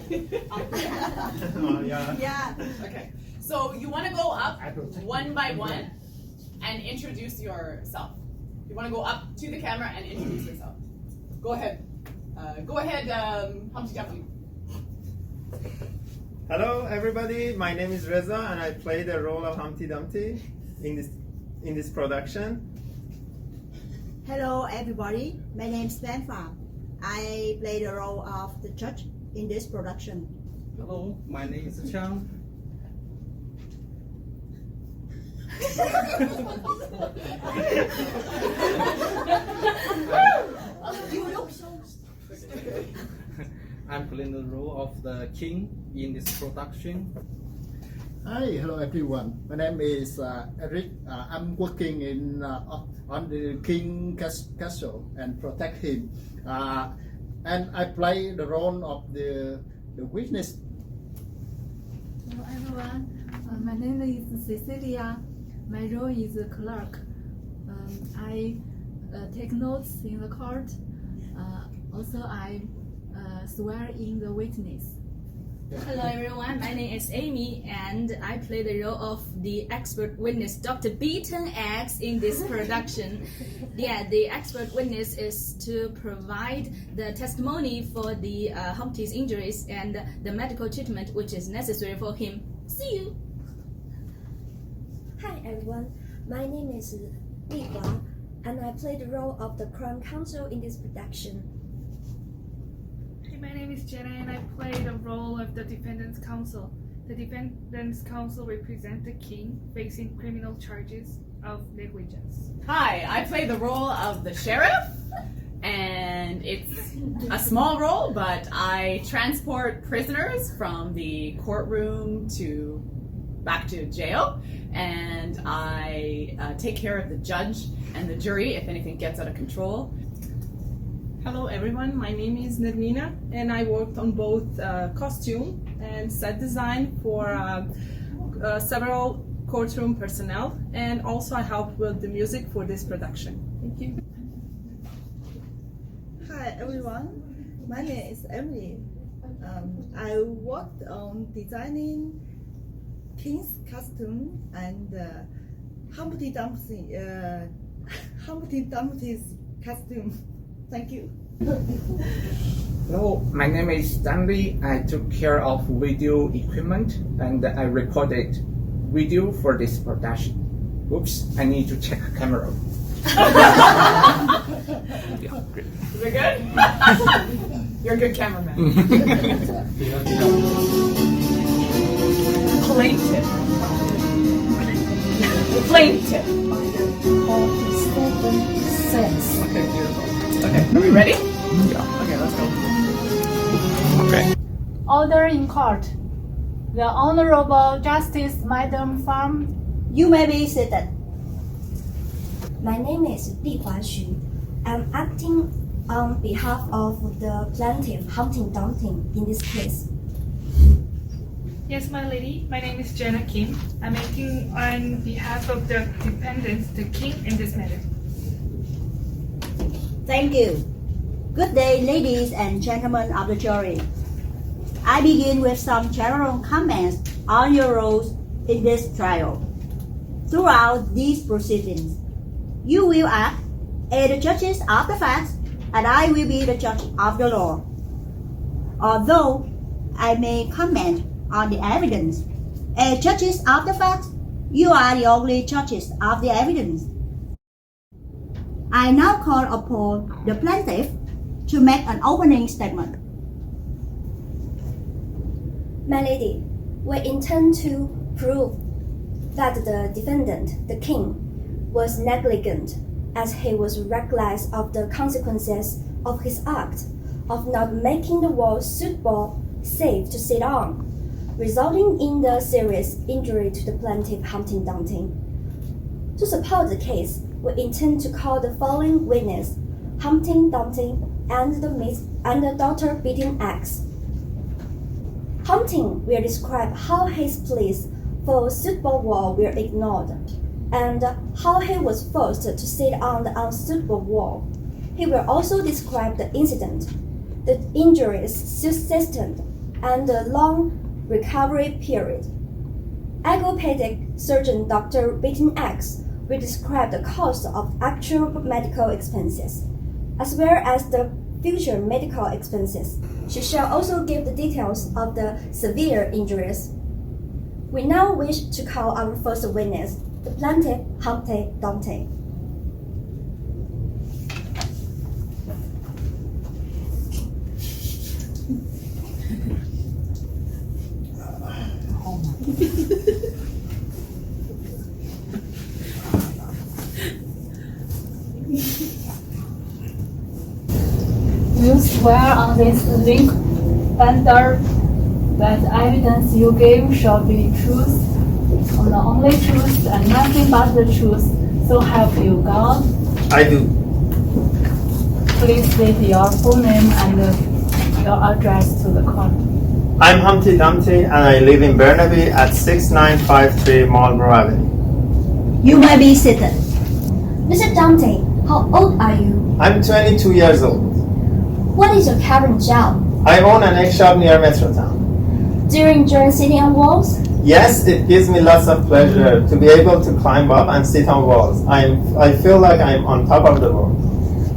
Yeah. Yeah. Okay. So you want to go up one by one and introduce yourself. You want to go up to the camera and introduce yourself. Go ahead. Humpty Dumpty. Hello everybody, my name is Reza and I play the role of Humpty Dumpty in this production. Hello everybody, my name is Fanfa. I play the role of the judge in this production. Hello, my name is Chang. You look so I'm playing the role of the king in this production. Hi, hello everyone. My name is Eric. I'm working in on the King Castle and protect him. And I play the role of the witness. Hello everyone, my name is Cecilia. My role is a clerk. I take notes in the court. Also, I swear in the witness. Hello everyone, my name is Amy and I play the role of the expert witness Dr. Beaton X in this production. Yeah, the expert witness is to provide the testimony for the Humpty's injuries and the medical treatment which is necessary for him. See you! Hi everyone, my name is Li Hua and I play the role of the Crown Counsel in this production. My name is Jenna and I play the role of the Defendant's Counsel. The Defendant's Counsel represents the king facing criminal charges of negligence. Hi, I play the role of the sheriff, and it's a small role, but I transport prisoners from the courtroom back to jail, and I take care of the judge and the jury if anything gets out of control. Hello everyone, my name is Nermina and I worked on both costume and set design for several courtroom personnel, and also I helped with the music for this production. Thank you. Hi everyone, my name is Emily. I worked on designing King's costume and Humpty Dumpty's costume. Thank you. Hello, my name is Stanley. I took care of video equipment and I recorded video for this production. Oops, I need to check camera. Yeah, great. Is it good? You're a good cameraman. Plaintiff. Plaintiff. 47 cents. Okay, beautiful. Okay, are we ready? Yeah. Okay, let's go. Okay. Order in court. The Honorable Justice Madam Farm. You may be seated. My name is Li Hua Xu. I'm acting on behalf of the plaintiff Humpty Dumpty in this case. Yes, my lady, my name is Jenna Kim. I'm acting on behalf of the defendant, the king, in this matter. Thank you. Good day, ladies and gentlemen of the jury. I begin with some general comments on your roles in this trial. Throughout these proceedings, you will act as the judges of the facts, and I will be the judge of the law. Although I may comment on the evidence, as judges of the facts, you are the only judges of the evidence. I now call upon the plaintiff to make an opening statement. My lady, we intend to prove that the defendant, the king, was negligent as he was reckless of the consequences of his act of not making the wall suitable, safe to sit on, resulting in the serious injury to the plaintiff Humpty Dumpty. To support the case, we intend to call the following witness, Humpty Dumpty and the Dr. Beaton X. Humpty will describe how his pleas for a suitable wall were ignored, and how he was forced to sit on the unsuitable wall. He will also describe the incident, the injuries sustained, and a long recovery period. Orthopedic surgeon Dr. Beaton X will describe the cost of actual medical expenses, as well as the future medical expenses. She shall also give the details of the severe injuries. We now wish to call our first witness, the plaintiff Humpty Dumpty. You swear on this link bender that the evidence you gave shall be truth, and the only truth and nothing but the truth, so help you God. I do. Please state your full name and your address to the court. I'm Humpty Dumpty and I live in Burnaby at 6953 Marlborough Avenue. You may be seated. Mr. Dumpty, how old are you? I'm 22 years old. What is your current job? I own an egg shop near Metrotown. Do you enjoy sitting on walls? Yes, it gives me lots of pleasure to be able to climb up and sit on walls. I feel like I'm on top of the world.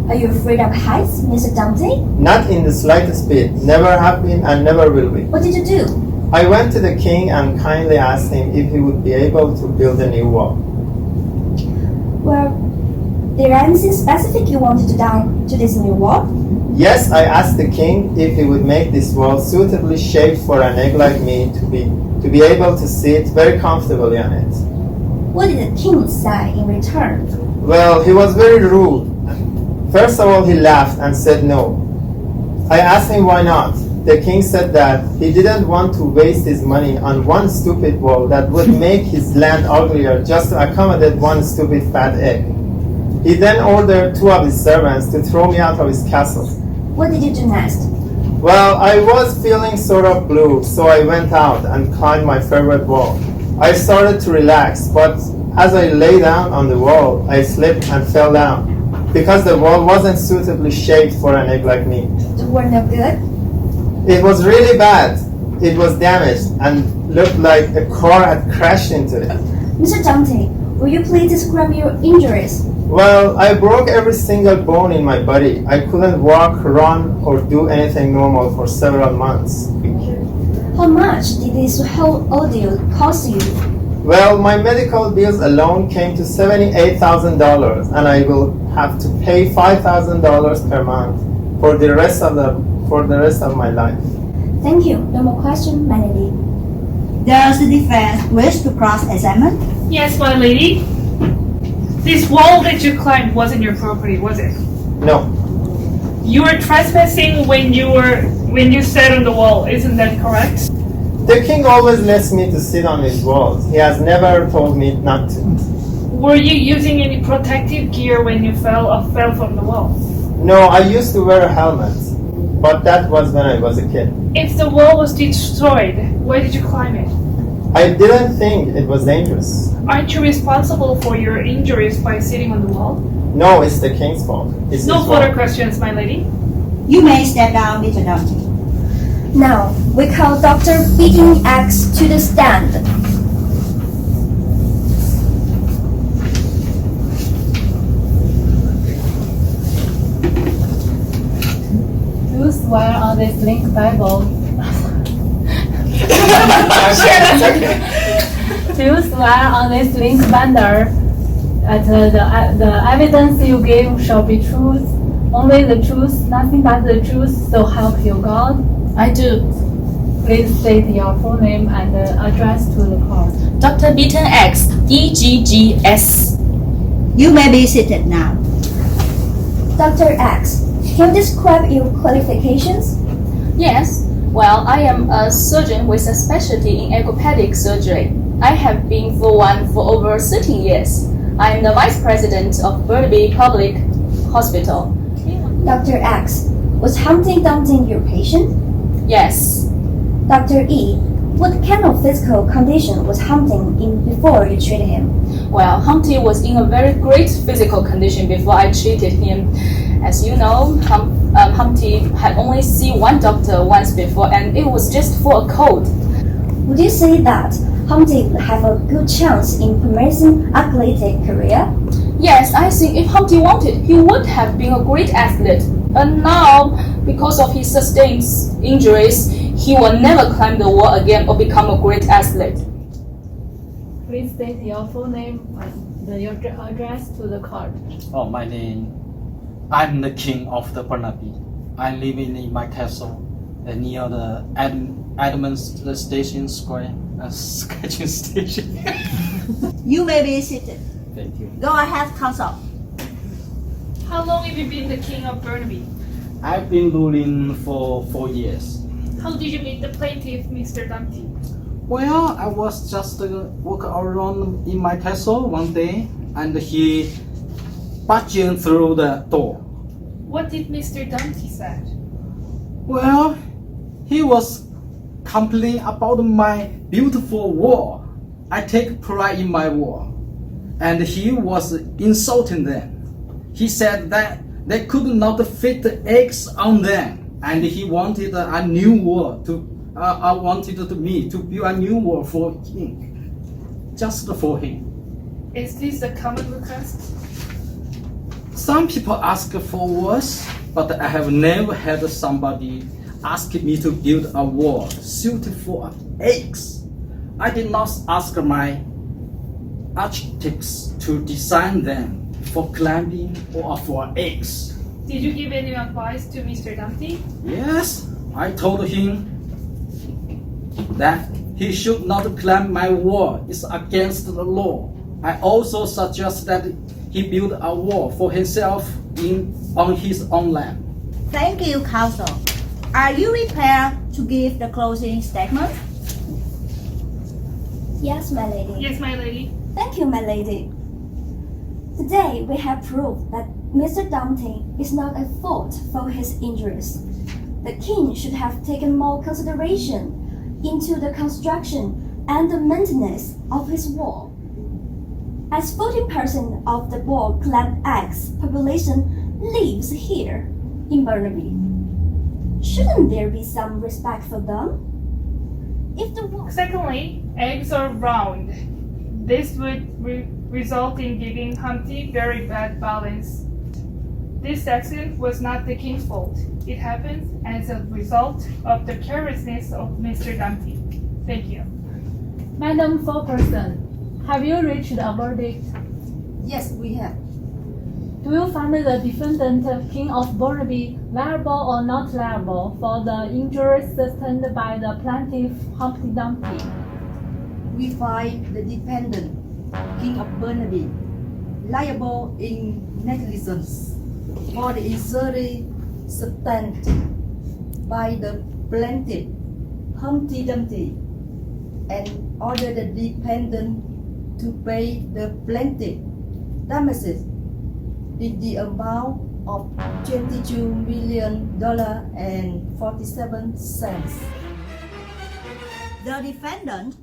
Are you afraid of heights, Mr. Dumpty? Not in the slightest bit. Never have been and never will be. What did you do? I went to the king and kindly asked him if he would be able to build a new wall. Well, there anything specific you wanted to do to this new wall? Yes, I asked the king if he would make this wall suitably shaped for an egg like me to be able to sit very comfortably on it. What did the king say in return? Well, he was very rude. First of all, he laughed and said no. I asked him why not. The king said that he didn't want to waste his money on one stupid wall that would make his land uglier just to accommodate one stupid fat egg. He then ordered 2 of his servants to throw me out of his castle. What did you do next? Well, I was feeling sort of blue, so I went out and climbed my favorite wall. I started to relax, but as I lay down on the wall, I slipped and fell down because the wall wasn't suitably shaped for an egg like me. You were no good? It was really bad. It was damaged and looked like a car had crashed into it. Mr. Dumpty, will you please describe your injuries? Well, I broke every single bone in my body. I couldn't walk, run, or do anything normal for several months. How much did this whole ordeal cost you? Well, my medical bills alone came to $78,000, and I will have to pay $5,000 per month for the rest of my life. Thank you. No more questions, my lady. Does the defense wish to cross-examine? Yes, my lady. This wall that you climbed wasn't your property, was it? No. You were trespassing when you sat on the wall, isn't that correct? The king always lets me to sit on his walls. He has never told me not to. Were you using any protective gear when you fell from the wall? No, I used to wear a helmet, but that was when I was a kid. If the wall was destroyed, why did you climb it? I didn't think it was dangerous. Aren't you responsible for your injuries by sitting on the wall? No, it's the king's fault. It's No his further fault. questions, my lady. You may step down, Mr. Dumpty. Now, we call Dr. Beaton X to the stand. You swear on this link Bible. Do you swear on this link bender that the evidence you give shall be truth, only the truth, nothing but the truth, so help you God? I do. Please state your full name and address to the court. Dr. Beaton X, EGGS. You may be seated now. Dr. X, can you describe your qualifications? Yes. Well, I am a surgeon with a specialty in orthopedic surgery. I have been for over 13 years. I am the vice president of Burnaby Public Hospital. Dr. X, was Humpty Dumpty your patient? Yes. Dr. E, what kind of physical condition was Humpty in before you treated him? Well, Humpty was in a very great physical condition before I treated him. As you know, Humpty had only seen one doctor once before, and it was just for a cold. Would you say that Humpty would have a good chance in commencing athletic career? Yes, I think if Humpty wanted, he would have been a great athlete. And now, because of his sustained injuries, he will never climb the wall again or become a great athlete. Please state your full name and your address to the court. Oh, my name. I'm the king of the Burnaby. I live in my castle near the Edmund Station Square. Sketching station. You may be seated. Thank you. Go ahead, counsel. How long have you been the king of Burnaby? I've been ruling for 4 years. How did you meet the plaintiff, Mr. Dumpty? Well, I was just walking around in my castle one day, and he barged through the door. What did Mr. Dumpty say? Well, he was complaining about my beautiful wall. I take pride in my wall, and he was insulting them. He said that they could not fit eggs on them, and he wanted a new wall I wanted me to build a new wall for him, just for him. Is this a common request? Some people ask for walls, but I have never had somebody ask me to build a wall suited for eggs. I did not ask my architects to design them for climbing or for eggs. Did you give any advice to Mr. Dumpty? Yes, I told him that he should not climb my wall. It's against the law. I also suggest that he build a wall for himself on his own land. Thank you, counsel. Are you prepared to give the closing statement? Yes, my lady. Yes, my lady. Thank you, my lady. Today we have proved that Mr. Dumpty is not at fault for his injuries. The king should have taken more consideration into the construction and the maintenance of his wall. As 40% of the wall-clad eggs population lives here in Burnaby, shouldn't there be some respect for them? If the wall... Secondly, eggs are round. This would result in giving Humpty very bad balance. This accident was not the king's fault. It happened as a result of the carelessness of Mr. Dumpty. Thank you. Madam Foreperson, have you reached a verdict? Yes, we have. Do you find the defendant, King of Burnaby, liable or not liable for the injuries sustained by the plaintiff, Humpty Dumpty? We find the defendant, King of Burnaby, liable in negligence for the injury sustained by the plaintiff, Humpty Dumpty, and order the defendant to pay the plaintiff damages in the amount of $22 million and 47 cents. The defendant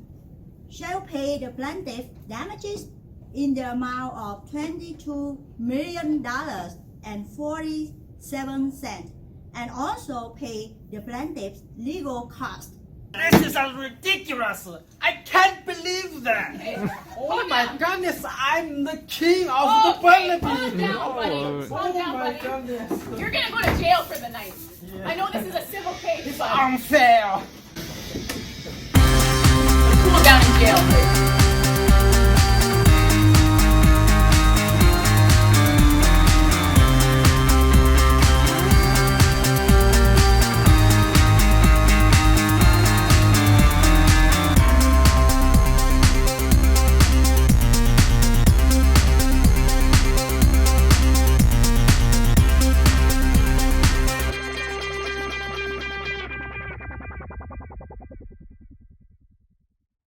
shall pay the plaintiff damages in the amount of $22 million and 47 cents, and also pay the plaintiff's legal costs. This is ridiculous! I can't believe that! Oh my goodness, I'm the king of the Burnaby! Calm down, buddy. Calm down, buddy. Goodness. You're gonna go to jail for the night. I know this is a civil case, but Unfair!